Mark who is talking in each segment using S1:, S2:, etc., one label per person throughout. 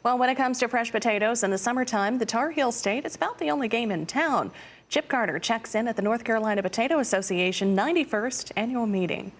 S1: Well, when it comes to fresh potatoes in the summertime, the Tar Heel State is about the only game in town. Chip Carter checks in at the North Carolina Potato Association 91st annual meeting.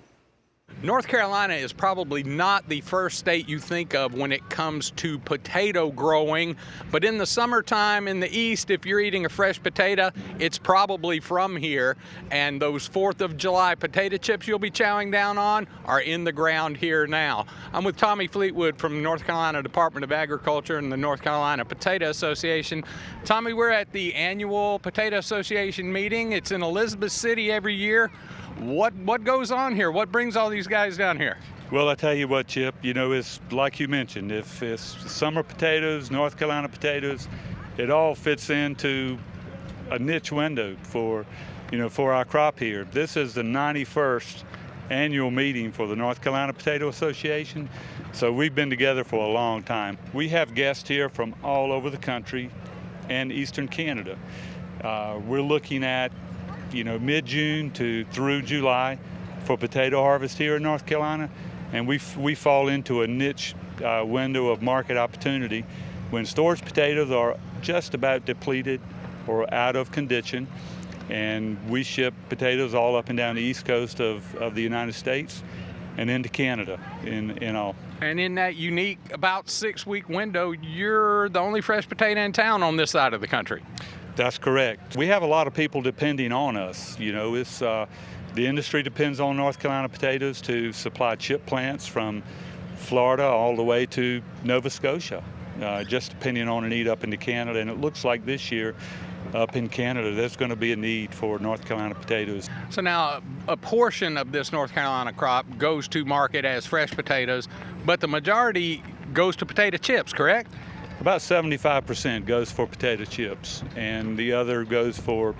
S2: North Carolina is probably not the first state you think of when it comes to potato growing, but in the summertime in the east, if you're eating a fresh potato, it's probably from here. And those 4th of July potato chips you'll be chowing down on are in the ground here now. I'm with Tommy Fleetwood from the North Carolina Department of Agriculture and the North Carolina Potato Association. Tommy, we're at the annual Potato Association meeting. It's in Elizabeth City every year. What goes on here? What brings all these guys down here?
S3: Well, I tell you what, Chip, it's like you mentioned, if it's summer potatoes, North Carolina potatoes, it all fits into a niche window for our crop here. This is the 91st annual meeting for the North Carolina Potato Association, so we've been together for a long time. We have guests here from all over the country and eastern Canada. We're looking at mid-June through July for potato harvest here in North Carolina, and we fall into a niche window of market opportunity when storage potatoes are just about depleted or out of condition, and we ship potatoes all up and down the east coast of the United States and into Canada in all.
S2: And in that unique about 6-week window, you're the only fresh potato in town on this side of the country.
S3: That's correct. We have a lot of people depending on us. The industry depends on North Carolina potatoes to supply chip plants from Florida all the way to Nova Scotia, just depending on a need up into Canada. And it looks like this year up in Canada, there's going to be a need for North Carolina potatoes.
S2: So now a portion of this North Carolina crop goes to market as fresh potatoes, but the majority goes to potato chips, correct?
S3: About 75% goes for potato chips, and the other goes for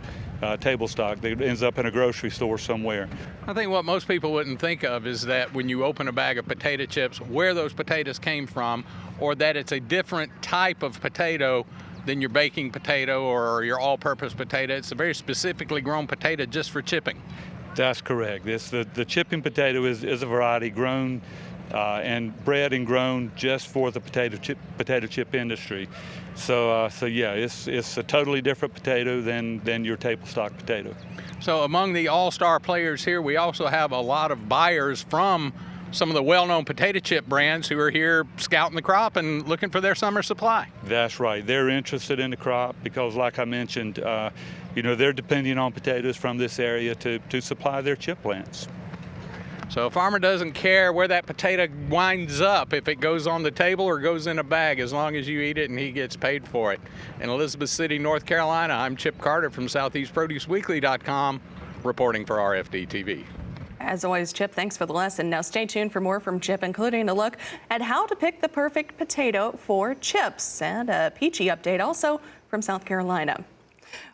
S3: table stock that ends up in a grocery store somewhere.
S2: I think what most people wouldn't think of is that when you open a bag of potato chips, where those potatoes came from, or that it's a different type of potato than your baking potato or your all-purpose potato. It's a very specifically grown potato just for chipping.
S3: That's correct. The chipping potato is a variety grown and bred and grown just for the potato chip industry. So yeah, it's a totally different potato than your table stock potato.
S2: So among the all-star players here, we also have a lot of buyers from some of the well-known potato chip brands who are here scouting the crop and looking for their summer supply.
S3: That's right. They're interested in the crop because, like I mentioned, they're depending on potatoes from this area to supply their chip plants.
S2: So a farmer doesn't care where that potato winds up, if it goes on the table or goes in a bag, as long as you eat it and he gets paid for it. In Elizabeth City, North Carolina, I'm Chip Carter from SoutheastProduceWeekly.com, reporting for RFD-TV.
S1: As always, Chip, thanks for the lesson. Now stay tuned for more from Chip, including a look at how to pick the perfect potato for chips and a peachy update also from South Carolina.